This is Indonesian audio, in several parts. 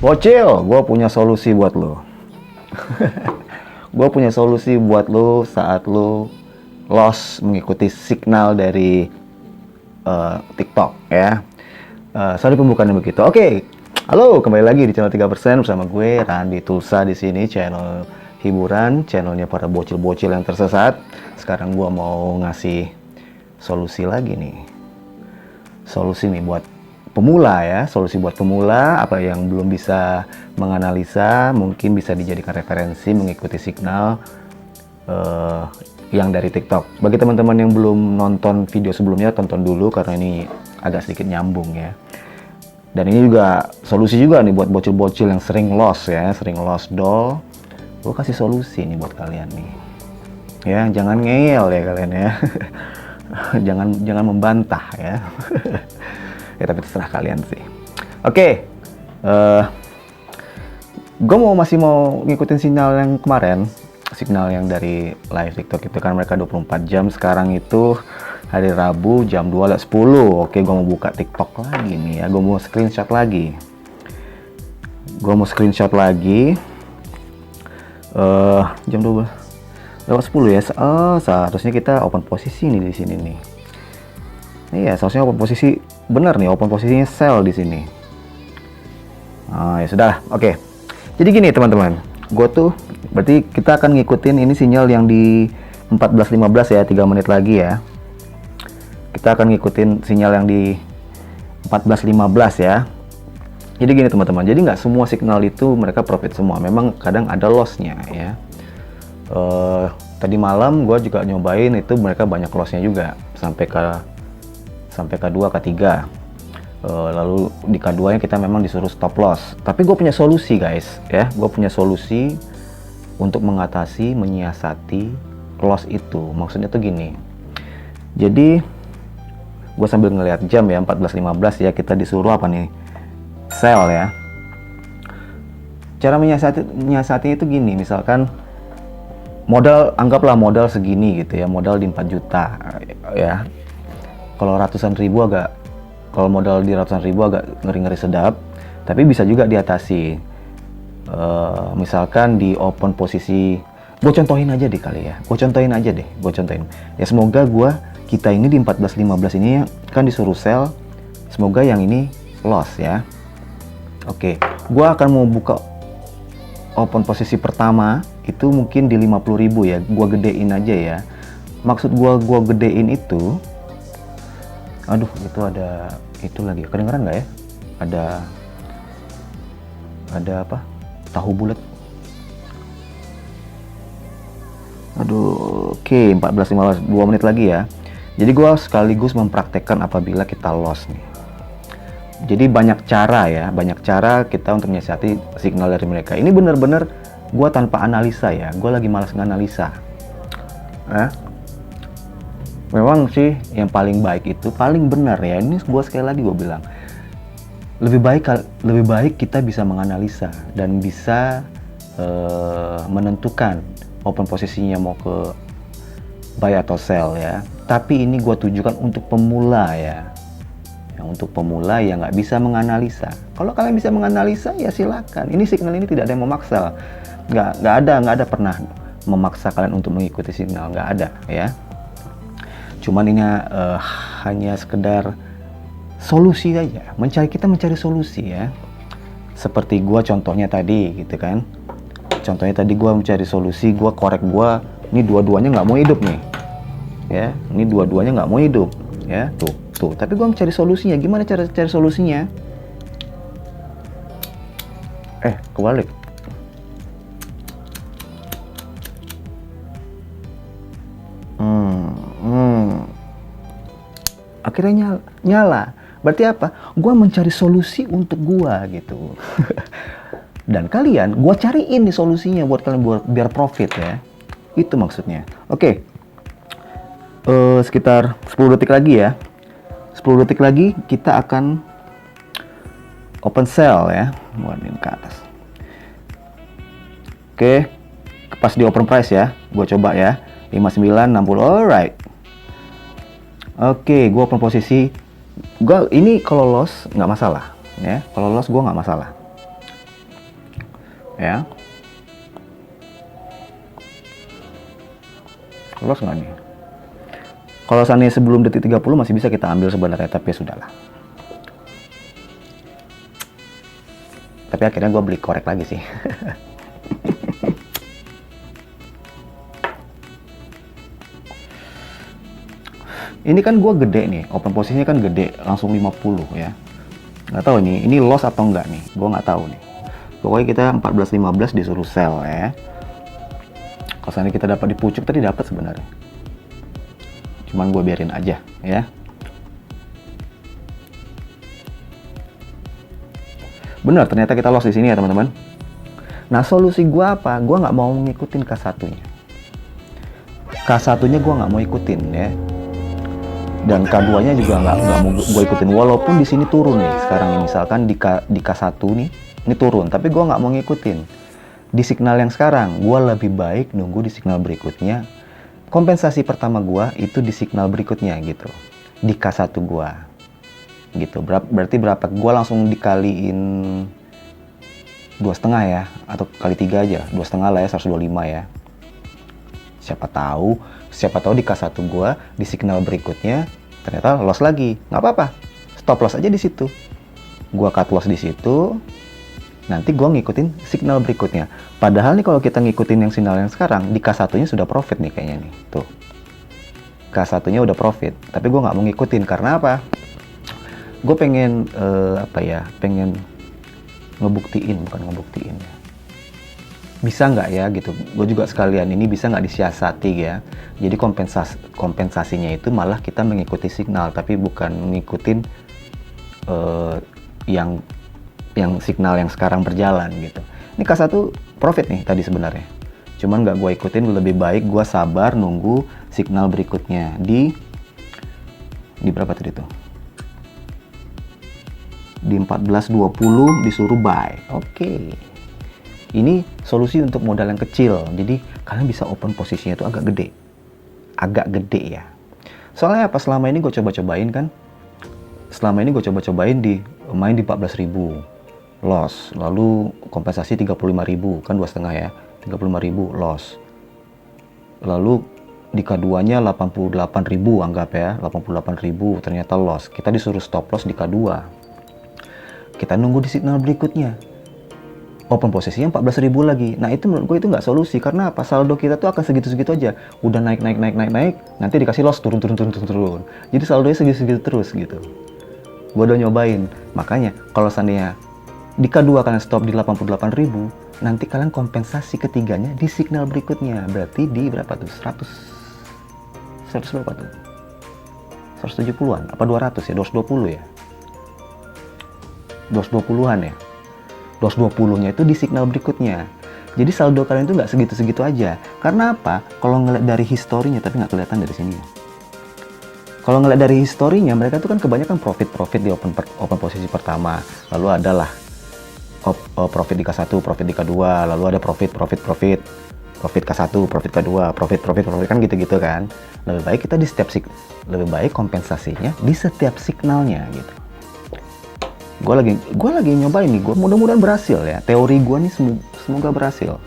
Bocil, gue punya solusi buat lo. Gue punya solusi buat lo saat lo lost mengikuti signal dari TikTok ya. Sorry pembukaannya begitu. Oke, halo, kembali lagi di channel 3% bersama gue Randi Tulsa di sini, channel hiburan, channelnya para bocil-bocil yang tersesat. Sekarang gue mau ngasih solusi lagi nih. Solusi nih buat pemula ya, solusi buat pemula, apa yang belum bisa menganalisa, mungkin bisa dijadikan referensi mengikuti signal yang dari TikTok. Bagi teman-teman yang belum nonton video sebelumnya, tonton dulu karena ini agak sedikit nyambung ya. Dan ini juga solusi juga nih buat bocil-bocil yang sering lost ya, sering lost doll. Gue kasih solusi nih buat kalian nih. Ya, jangan ngeyel ya kalian ya. jangan membantah ya. Ya tapi terserah kalian sih. Oke, gue masih mau ngikutin sinyal yang kemarin, signal yang dari live TikTok itu kan mereka 24 jam. Sekarang itu hari Rabu jam 2.10. Oke, gue mau buka TikTok lagi nih ya. Gue mau screenshot lagi. Jam 12.10 ya. Seharusnya kita open posisi nih di sini nih. Iya, seharusnya open posisi, bener nih, open posisinya sell di sini. Ya sudah, oke. Jadi gini teman-teman, gue tuh berarti kita akan ngikutin ini sinyal yang di 14.15 ya, 3 menit lagi ya. Kita akan ngikutin sinyal yang di 14.15 ya. Jadi gini teman-teman, jadi nggak semua signal itu mereka profit semua. Memang kadang ada lossnya ya. Tadi malam gue juga nyobain itu mereka banyak lossnya juga sampai K2, K3. Lalu di K2 nya kita memang disuruh stop loss. Tapi gue punya solusi guys ya. Gue punya solusi untuk mengatasi, menyiasati loss itu. Maksudnya tuh gini. Jadi gue sambil ngeliat jam ya, 14.15 ya, kita disuruh apa nih? Sell ya. Cara menyiasatinya itu gini, misalkan modal, anggaplah modal segini gitu ya, modal di 4 juta ya. Kalau modal di ratusan ribu agak ngeri-ngeri sedap, tapi bisa juga diatasi. Misalkan di open posisi, gue contohin aja deh kali ya, gue contohin ya, semoga kita ini di 14.15 ini kan disuruh sell, semoga yang ini loss ya. Oke, gue akan mau buka open posisi pertama itu mungkin di 50.000 ya, gue gedein aja ya. Maksud gue gedein itu, aduh itu ada itu lagi, kedengeran nggak ya? Ada apa? Tahu bulat. Aduh, oke, 14.15, 2 menit lagi ya. Jadi gue sekaligus mempraktekkan apabila kita loss nih. Jadi banyak cara kita untuk menyiasati signal dari mereka. Ini bener-bener gue tanpa analisa ya, gue lagi malas nganalisa. Memang sih yang paling baik itu, paling benar ya, ini gue sekali lagi gue bilang, lebih baik kita bisa menganalisa dan bisa menentukan open posisinya mau ke buy atau sell ya. Tapi ini gue tujukan untuk pemula ya, yang untuk pemula yang nggak bisa menganalisa. Kalau kalian bisa menganalisa ya silakan. Ini signal ini tidak ada yang memaksa, nggak ada pernah memaksa kalian untuk mengikuti signal, nggak ada ya. Cuman ini hanya sekedar solusi aja, kita mencari solusi ya. Seperti gua contohnya tadi gitu kan. Contohnya tadi gua mencari solusi, gua korek, ini dua-duanya nggak mau hidup nih. Ya, ini dua-duanya nggak mau hidup ya. Tuh. Tapi gua mencari solusinya. Gimana cara cari solusinya? Kebalik. Akhirnya nyala. Berarti apa? Gua mencari solusi untuk gua gitu. Dan kalian, gua cariin nih solusinya buat kalian biar profit ya. Itu maksudnya. Oke. Sekitar 10 detik lagi ya. 10 detik lagi kita akan open sell ya. Warning ke atas. Oke. Pas di open price ya. Gua coba ya. 59.60. Alright. Oke, gue open posisi. Ini kalau loss nggak masalah, ya. Kalau loss gue nggak masalah. ya. Loss nggak nih? Kalau seandainya sebelum detik 30 masih bisa kita ambil sebenarnya, tapi ya sudahlah. Tapi akhirnya gue beli korek lagi sih. Ini kan gue gede nih, open posisinya kan gede, langsung 50 ya. Nggak tahu ini loss atau enggak nih, gue nggak tahu nih. Pokoknya kita 14.15 disuruh sell ya. Kalau seandainya kita dapat di pucuk, tadi dapat sebenarnya. Cuman gue biarin aja ya. Benar, ternyata kita loss di sini ya teman-teman. Nah, solusi gue apa? Gue nggak mau ngikutin K1-nya. K1-nya gue nggak mau ikutin ya. Dan K2-nya juga nggak mau gue ikutin. Walaupun di sini turun nih. Sekarang nih, misalkan di K1 nih, ini turun. Tapi gue nggak mau ngikutin. Di signal yang sekarang, gue lebih baik nunggu di signal berikutnya. Kompensasi pertama gue itu di signal berikutnya gitu. Di K1 gue. Gitu. Berarti berapa? Gue langsung dikaliin 2,5 ya. Atau kali 3 aja. 2,5 lah ya, 125 ya. Siapa tahu di K1 gue, di signal berikutnya, ternyata loss lagi. Nggak apa-apa. Stop loss aja di situ. Gue cut loss di situ. Nanti gue ngikutin signal berikutnya. Padahal nih kalau kita ngikutin yang signal yang sekarang, di K1-nya sudah profit nih kayaknya nih. Tuh. K1-nya udah profit. Tapi gue nggak mau ngikutin. Karena apa? Gue pengen, pengen ngebuktiin. Bukan ngebuktiin ya. Bisa nggak ya gitu. Gue juga sekalian ini bisa nggak disiasati ya. Jadi kompensasinya itu malah kita mengikuti signal. Tapi bukan ngikutin yang signal yang sekarang berjalan gitu. Ini K1 profit nih tadi sebenarnya. Cuman nggak gue ikutin, lebih baik gue sabar nunggu signal berikutnya di berapa tadi tuh? Di 14.20 disuruh buy. Oke. Ini solusi untuk modal yang kecil. Jadi kalian bisa open posisinya itu agak gede. Agak gede ya. Soalnya apa? Selama ini gue coba-cobain kan. Selama ini gue coba-cobain main di 14.000. Loss, lalu kompensasi 35.000, kan 2,5 ya, 35.000 loss. Lalu di K2-nya 88.000 anggap ya, 88.000 ternyata loss. Kita disuruh stop loss di K2. Kita nunggu di signal berikutnya. Open posisinya 14.000 lagi. Nah, itu menurut gue itu nggak solusi. Karena apa? Saldo kita tuh akan segitu-segitu aja. Udah naik, nanti dikasih loss turun. Jadi saldonya segitu-segitu terus gitu. Gue udah nyobain. Makanya kalau seandainya di K2 kalian stop di 88.000, nanti kalian kompensasi ketiganya di signal berikutnya. Berarti di berapa tuh? 100 berapa tuh? 170-an? Apa 200 ya? 220 ya? 220-an ya? 220-nya itu di signal berikutnya. Jadi saldo kalian itu nggak segitu-segitu aja. Karena apa? Kalau ngeliat dari historinya, tapi nggak kelihatan dari sini ya. Kalau ngeliat dari historinya, mereka tuh kan kebanyakan profit di open posisi pertama. Lalu adalah profit di K1, profit di K2, lalu ada profit K1, profit K2, profit kan gitu-gitu kan. Lebih baik kita lebih baik kompensasinya di setiap signalnya gitu. Gue lagi nyobain nih, gue mudah-mudahan berhasil ya. Teori gue nih semoga berhasil.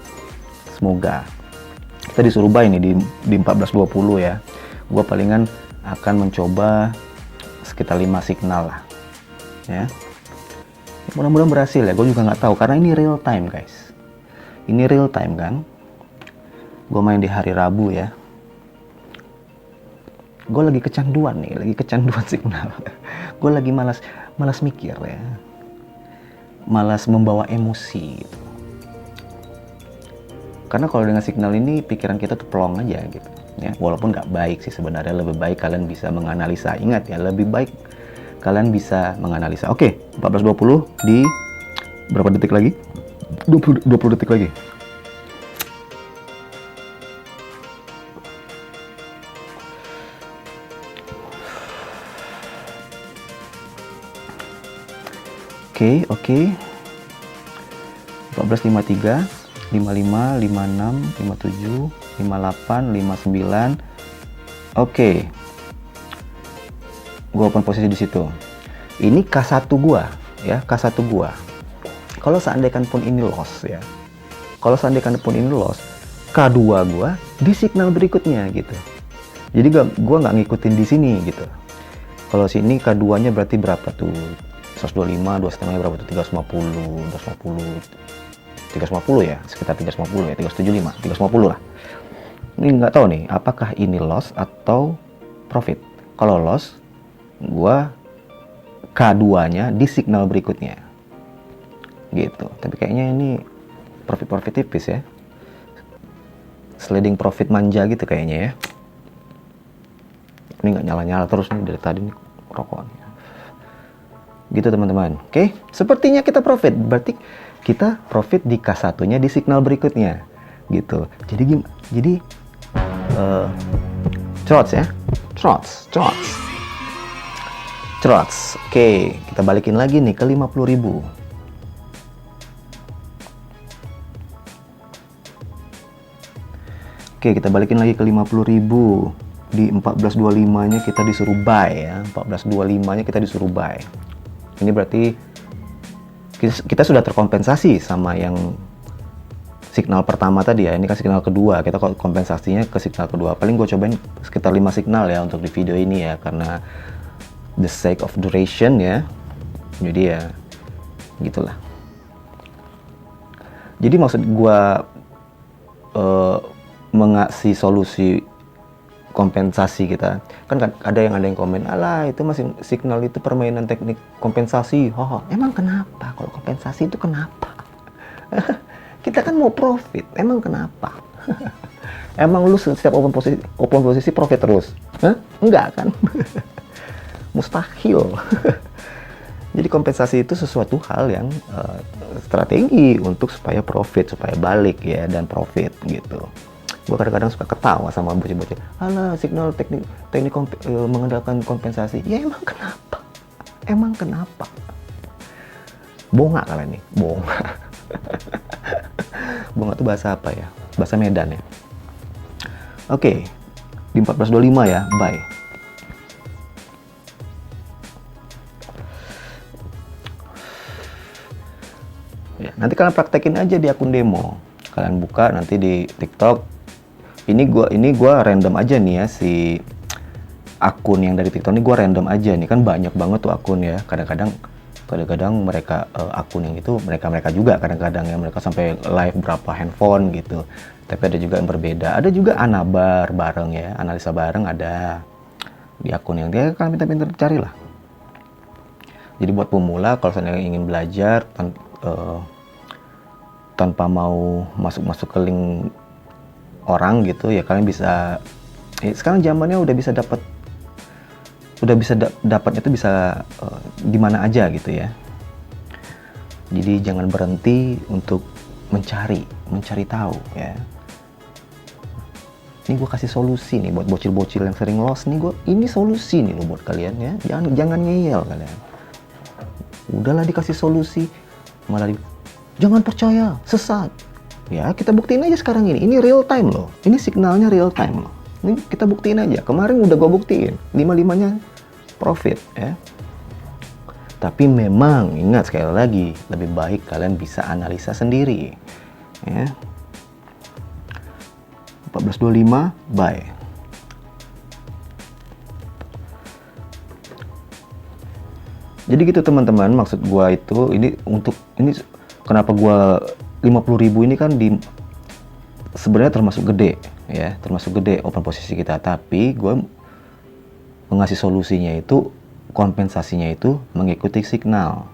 Semoga. Kita disuruh buy nih di 14.20 ya. Gue palingan akan mencoba sekitar 5 signal lah. Ya. Mudah-mudahan berhasil ya, gue juga nggak tahu karena ini real time guys. Ini real time kan. Gue main di hari Rabu ya. Gue lagi kecanduan signal. Gue lagi malas mikir ya. Malas membawa emosi gitu. Karena kalau dengan signal ini pikiran kita tuh plong aja gitu. Ya, walaupun nggak baik sih sebenarnya, lebih baik kalian bisa menganalisa. Ingat ya, lebih baik kalian bisa menganalisa. Oke, 14.20 di berapa detik lagi? 20 detik lagi. Oke. 14.53, 55, 56, 57, 58, 59. Oke. Gua open posisi di situ. Ini K1 gua ya, K1 gua. Kalau seandainya pun ini loss ya. Kalau seandainya pun ini loss, K2 gua di signal berikutnya gitu. Jadi gua nggak ngikutin di sini gitu. Kalau sini K2-nya berarti berapa tuh? 125, 2,5 berapa tuh? 350 ya, sekitar 350 ya, 375, 350 lah. Ini nggak tahu nih, apakah ini loss atau profit. Kalau loss, gua K2-nya di signal berikutnya. Gitu. Tapi kayaknya ini profit tipis ya. Sliding profit manja gitu kayaknya ya. Ini nggak nyala-nyala terus nih dari tadi nih rokoknya. Gitu teman-teman. Oke, sepertinya kita profit. Berarti kita profit di K1-nya di signal berikutnya. Gitu. Jadi trots ya. Trots. Oke, kita balikin lagi nih ke 50.000. Oke, kita balikin lagi ke 50.000. Di 1425-nya kita disuruh buy ya. 1425-nya kita disuruh buy. Ini berarti kita sudah terkompensasi sama yang signal pertama tadi ya. Ini kan signal kedua. Kita kompensasinya ke signal kedua. Paling gue cobain sekitar 5 signal ya untuk di video ini ya. Karena the sake of duration ya. Jadi ya gitulah. Jadi maksud gue mengasih solusi kompensasi kita kan ada yang komen, alah itu masih signal itu permainan teknik kompensasi. Emang kenapa kalau kompensasi itu kenapa? Kita kan mau profit, emang kenapa? Emang lu setiap open posisi profit terus? Enggak kan? Mustahil. Jadi kompensasi itu sesuatu hal yang strategi untuk supaya profit, supaya balik ya dan profit gitu. Gue kadang-kadang suka ketawa sama bocah-bocah. Alah, signal teknik mengandalkan kompensasi. Ya emang kenapa? Bonga kalian nih, bonga. Bonga itu bahasa apa ya? Bahasa Medan ya. Oke, di 1425 ya, buy. Ya, nanti kalian praktekin aja di akun demo. Kalian buka nanti di TikTok. Ini gua random aja nih ya, si akun yang dari TikTok ini gua random aja nih, kan banyak banget tuh akun ya. Kadang-kadang mereka akun yang itu mereka juga kadang-kadang ya, mereka sampai live berapa handphone gitu. Tapi ada juga yang berbeda. Ada juga anabar bareng ya, analisa bareng ada di akun yang dia. Kalian pintar-pintar carilah. Jadi buat pemula kalau saya ingin belajar tanpa mau masuk ke link orang gitu ya, kalian bisa sekarang zamannya udah bisa dapatnya tuh bisa di mana aja gitu ya. Jadi jangan berhenti untuk mencari tahu ya. Ini gue kasih solusi nih buat bocil-bocil yang sering loss nih, ini solusi nih lo buat kalian ya. Jangan ngeyel kalian. Udahlah dikasih solusi malah jangan percaya, sesat. Ya, kita buktiin aja sekarang ini. Ini real time loh. Ini signalnya real time loh. Ini kita buktiin aja. Kemarin udah gue buktiin. 5-5-nya profit ya. Tapi memang ingat sekali lagi, lebih baik kalian bisa analisa sendiri. Ya. 1425 buy. Jadi gitu teman-teman, maksud gue itu ini kenapa gue 50.000 ini kan sebenarnya termasuk gede ya, termasuk gede open posisi kita, tapi gue mengasih solusinya itu kompensasinya itu mengikuti signal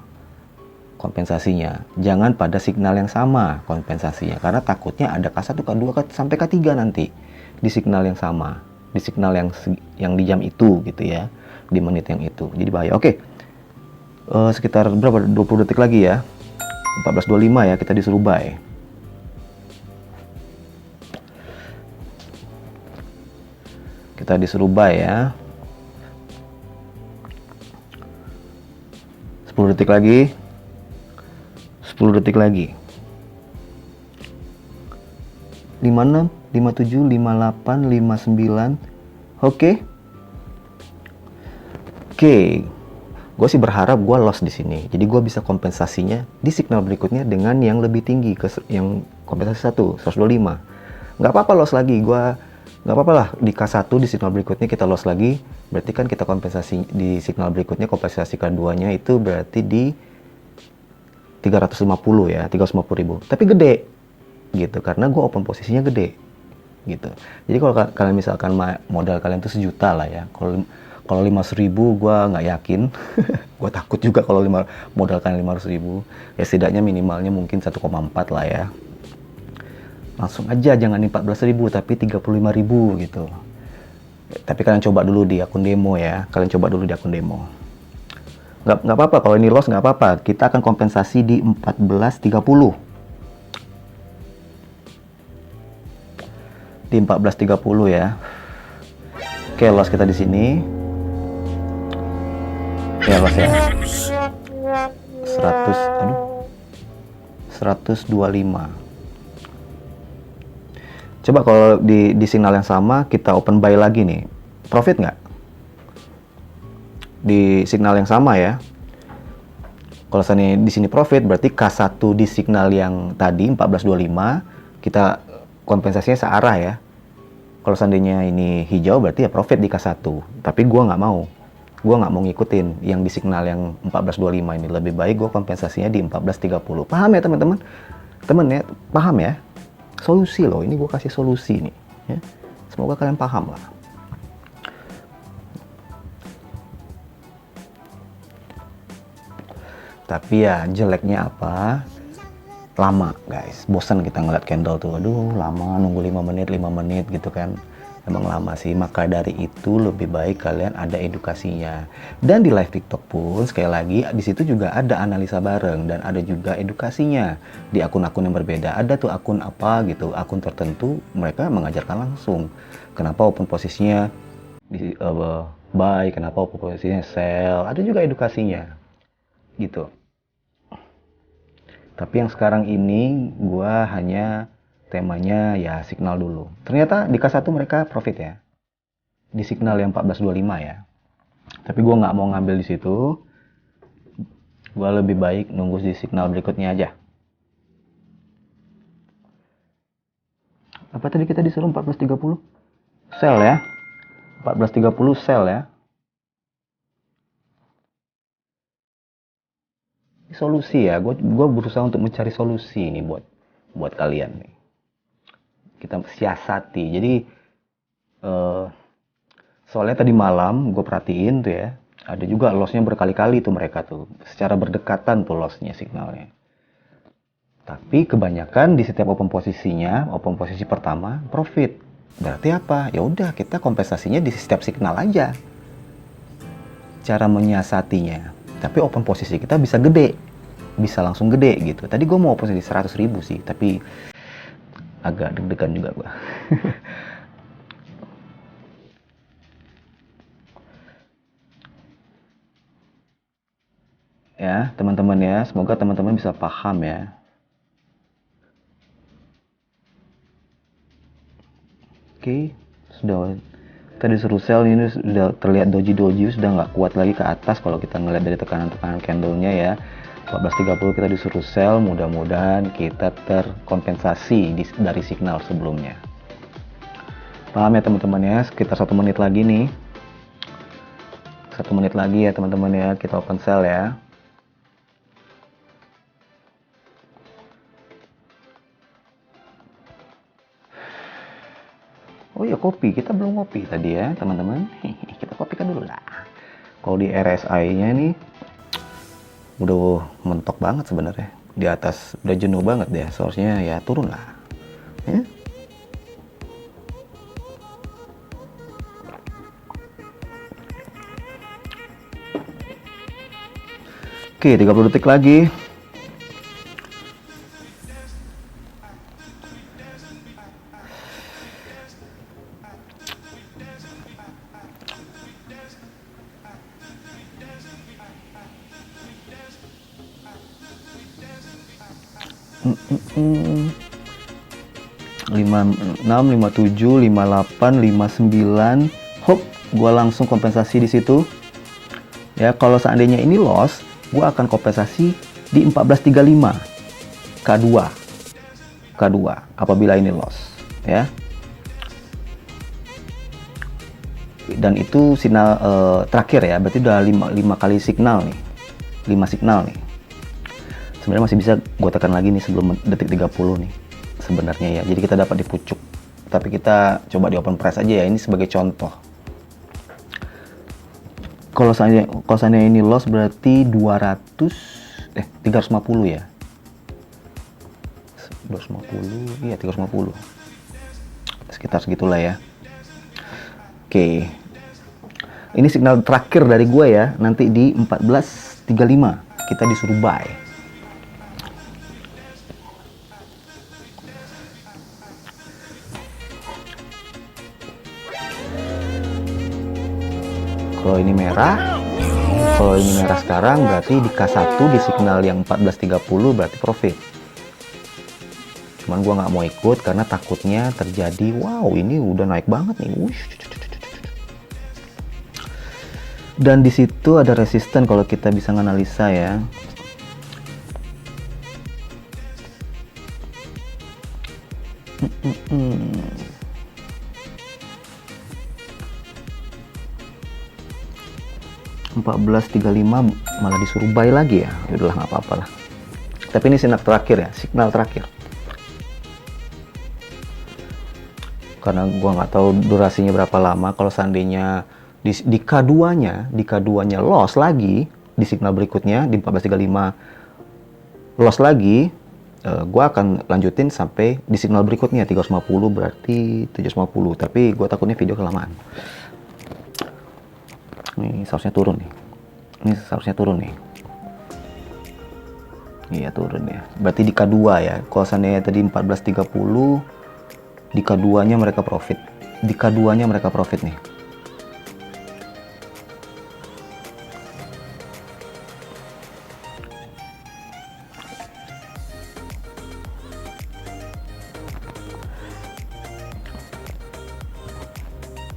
kompensasinya, jangan pada signal yang sama kompensasinya, karena takutnya ada K1, K2 sampai K3 nanti di signal yang sama, di signal yang di jam itu gitu ya, di menit yang itu, jadi bahaya. Oke, sekitar berapa 20 detik lagi ya, 1425 ya, kita disuruh buy. Kita disuruh buy ya. 10 detik lagi. 10 detik lagi. 56, 57, 58, 59. Oke. Gue sih berharap gue loss di sini. Jadi gue bisa kompensasinya di signal berikutnya dengan yang lebih tinggi, yang kompensasi 125. Nggak apa-apa loss lagi, nggak apa-apa lah di K1 di signal berikutnya kita loss lagi. Berarti kan kita kompensasi di signal berikutnya, kompensasi keduanya itu berarti di 350 ya, 350.000. Tapi gede gitu, karena gue open posisinya gede gitu. Jadi kalau kalian misalkan modal kalian tuh 1 juta lah ya, kalau 500.000 gue nggak yakin. Gue takut juga kalau modal kalian 500.000, ya setidaknya minimalnya mungkin 1,4 lah ya. Langsung aja, jangan 14.000 tapi 35.000 gitu. Tapi kalian coba dulu di akun demo ya, nggak apa-apa kalau ini loss, nggak apa-apa, kita akan kompensasi di 14.30. Di 14.30 ya. Oke, loss kita di sini ya, loss ya 125. Coba kalau di signal yang sama kita open buy lagi nih, profit nggak? Di signal yang sama ya. Kalau di sini profit, berarti K1 di signal yang tadi 14.25 kita kompensasinya searah ya. Kalau seandainya ini hijau berarti ya profit di K1. Tapi gue nggak mau ngikutin yang di signal yang 14.25 ini. Lebih baik gue kompensasinya di 14.30. Paham ya teman-teman? Ya, paham ya? Solusi loh, ini gue kasih solusi nih ya. Semoga kalian paham lah. Tapi ya jeleknya apa? Lama guys, bosan kita ngeliat candle tuh. Aduh lama, nunggu 5 menit gitu kan. Emang lama sih, maka dari itu lebih baik kalian ada edukasinya. Dan di live TikTok pun sekali lagi di situ juga ada analisa bareng dan ada juga edukasinya di akun-akun yang berbeda. Ada tuh akun apa gitu, akun tertentu mereka mengajarkan langsung kenapa open posisinya di buy, kenapa open posisinya sell. Ada juga edukasinya gitu. Tapi yang sekarang ini gua hanya temanya ya signal dulu. Ternyata di K1 mereka profit ya. Di signal yang 14.25 ya. Tapi gue nggak mau ngambil di situ. Gue lebih baik nunggu di signal berikutnya aja. Apa tadi kita disuruh 14.30? Sell ya. 14.30 sell ya. Ini solusi ya. Gue berusaha untuk mencari solusi nih buat kalian nih. Kita siasati. Jadi soalnya tadi malam gue perhatiin tuh ya, ada juga lossnya berkali-kali tuh mereka tuh, secara berdekatan tuh lossnya signalnya. Tapi kebanyakan di setiap open posisinya, open posisi pertama profit. Berarti apa? Ya udah kita kompensasinya di setiap signal aja. Cara menyiasatinya. Tapi open posisi kita bisa gede, bisa langsung gede gitu. Tadi gue mau open posisi 100.000 sih, tapi agak deg-degan juga gue. Ya teman-teman ya, semoga teman-teman bisa paham ya. Oke, sudah tadi suruh sell, ini sudah terlihat doji sudah nggak kuat lagi ke atas kalau kita ngeliat dari tekanan-tekanan candlenya ya. 14.30 kita disuruh sell, mudah-mudahan kita terkompensasi dari signal sebelumnya. Paham ya teman-teman ya, sekitar 1 menit lagi nih. 1 menit lagi ya teman-teman ya, kita open sell ya. Oh iya, kopi, kita belum kopi tadi ya teman-teman. Kita kopikan dulu lah. Kalau di RSI-nya nih udah mentok banget sebenarnya, di atas udah jenuh banget deh, seharusnya ya turun lah ya. Oke, 30 detik lagi. Lima 6, 57, 58, 59. Hop, gua langsung kompensasi di situ. Ya, kalau seandainya ini loss, gue akan kompensasi di 14.35 K2 apabila ini loss, ya. Dan itu signal terakhir ya, berarti udah 5 kali signal nih, 5 signal nih. Sebenarnya masih bisa gue tekan lagi nih sebelum detik 30 nih sebenarnya ya. Jadi kita dapat di pucuk, tapi kita coba di open price aja ya, ini sebagai contoh. Kalau seandainya ini loss berarti 350 ya, 250, iya 350, sekitar segitulah ya. Oke, ini signal terakhir dari gue ya, nanti di 14.35 kita disuruh buy. Kalau ini merah, sekarang berarti di K1 di signal yang 14.30 berarti profit. Cuman gua nggak mau ikut karena takutnya terjadi, wow ini udah naik banget nih. Dan di situ ada resisten kalau kita bisa menganalisa ya. $14.35 malah disuruh buy lagi ya. Udahlah nggak apa-apa lah. Tapi ini signal terakhir ya, signal terakhir. Karena gua nggak tahu durasinya berapa lama. Kalau seandainya di K2-nya loss lagi di signal berikutnya di 14.35 loss lagi, gua akan lanjutin sampai di signal berikutnya 350 berarti 750. Tapi gua takutnya video kelamaan. Ini seharusnya turun nih. Iya turun ya. Berarti di K2 ya. Kalau seandainya tadi 14.30, di K2-nya mereka profit. Nih.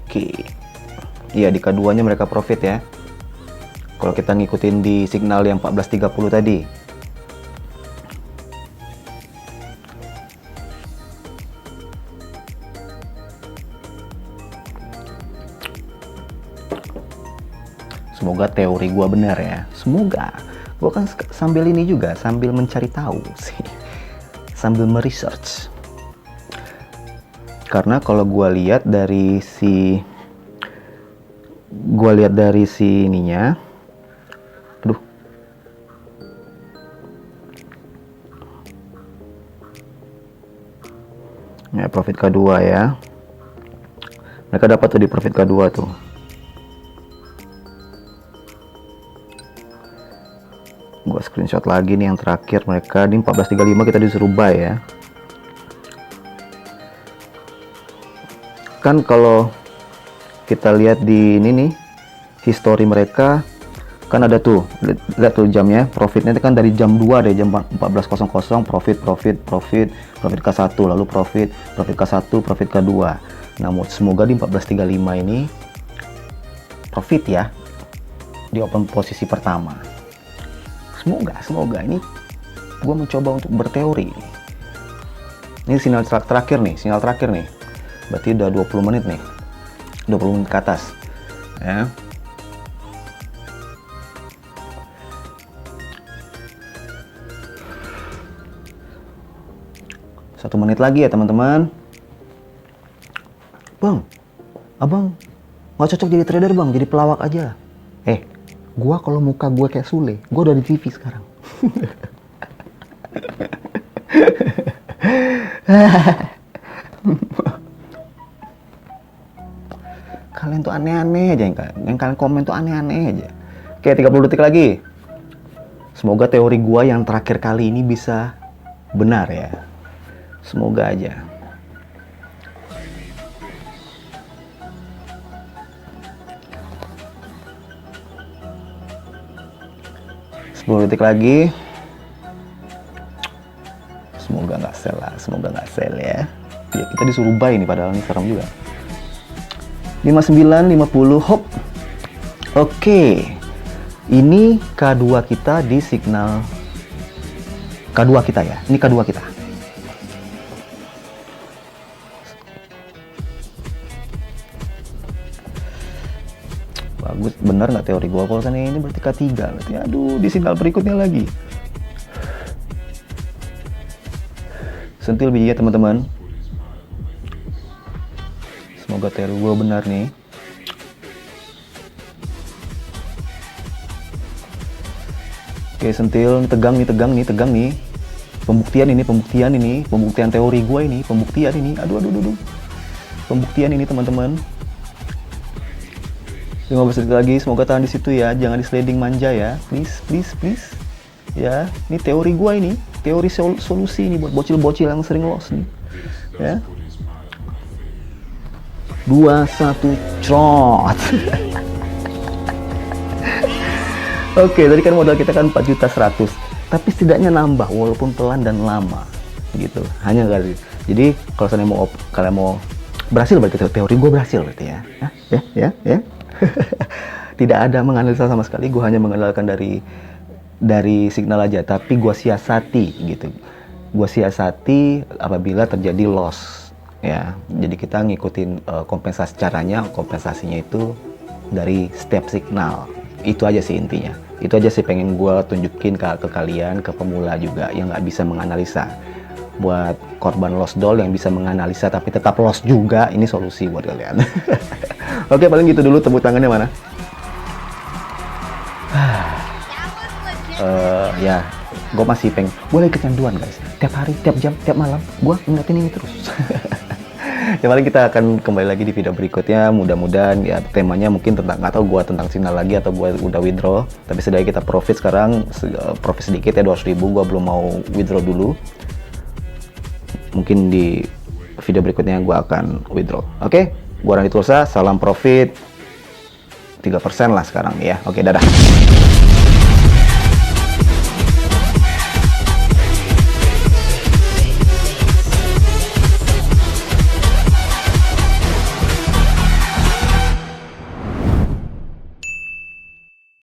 Oke. Iya, di K2-nya mereka profit ya. Kalau kita ngikutin di signal yang 14.30 tadi. Semoga teori gua benar ya. Semoga. Gua kan sambil ini juga, sambil mencari tahu sih. Sambil meresearch. Karena kalau gua lihat dari si ininya, aduh, ya profit K2 ya, mereka dapat tuh di profit K2 tuh. Gua screenshot lagi nih yang terakhir, mereka di 14.35 kita disuruh buy ya. Kan kalau kita lihat di ini nih, history mereka kan ada tuh, lihat tuh jamnya, profitnya kan dari jam 2 dari jam 14.00 profit K1, lalu profit K1, profit K2. Namun semoga di 14.35 ini profit ya di open posisi pertama. Semoga ini gua mencoba untuk berteori. Ini sinyal terakhir nih. Berarti udah 20 menit nih. 20 menit ke atas ya. Satu menit lagi ya teman-teman. Bang, abang nggak cocok jadi trader bang, jadi pelawak aja. Gua kalau muka gua kayak Sule, gua udah di TV sekarang. Kalian tuh aneh-aneh aja, yang kalian komen tuh aneh-aneh aja. Oke, 30 detik lagi. Semoga teori gua yang terakhir kali ini bisa benar ya. Semoga aja. Sepuluh detik lagi. Semoga nggak sell ya. Ya kita disuruh buy nih, padahal ini serem juga. 59, 50, hop. Oke. Ini K2 kita di signal K2 kita ya. Ini K2 kita. Bagus, bener nggak teori gua? Kalau kan ini berarti K3 berarti. Aduh, di signal berikutnya lagi. Sentil biji ya teman-teman. Semoga teori gua benar nih. Oke, sentil, tegang nih. Pembuktian teori gue ini, aduh. Pembuktian ini teman-teman. 15 detik lagi, semoga tahan di situ ya, jangan di sliding manja ya, please. Ya, ini teori gue ini, teori solusi ini buat bocil-bocil yang sering loss nih. Ya. 2, 1, trot. Oke, tadi kan modal kita kan 4.100.000, tapi setidaknya nambah walaupun pelan dan lama, gitu. Hanya kali. Jadi kalau kalian mau berhasil berarti teori gue berhasil berarti ya. Ya. Tidak ada menganalisa sama sekali, gue hanya mengandalkan dari signal aja, tapi gue siasati gitu. Gue siasati apabila terjadi loss, ya. Jadi kita ngikutin kompensasinya itu dari setiap signal. Itu aja sih intinya. Itu aja sih pengen gue tunjukin ke kalian, ke pemula juga yang nggak bisa menganalisa. Buat korban loss doll yang bisa menganalisa tapi tetap loss juga, ini solusi buat kalian. Oke, paling gitu dulu, tepuk tangannya mana? Ya, gue masih pengen, boleh kecanduan guys. Tiap hari, tiap jam, tiap malam, gue ngeliatin ini terus. Ya paling kita akan kembali lagi di video berikutnya. Mudah-mudahan ya temanya mungkin tentang, nggak tahu gue tentang signal lagi atau gue udah withdraw. Tapi setidaknya kita profit sekarang, profit sedikit ya 200.000. Gue belum mau withdraw dulu. Mungkin di video berikutnya gue akan withdraw. Oke, gue Randy Tulsa, salam profit 3% lah sekarang ya. Oke, dadah.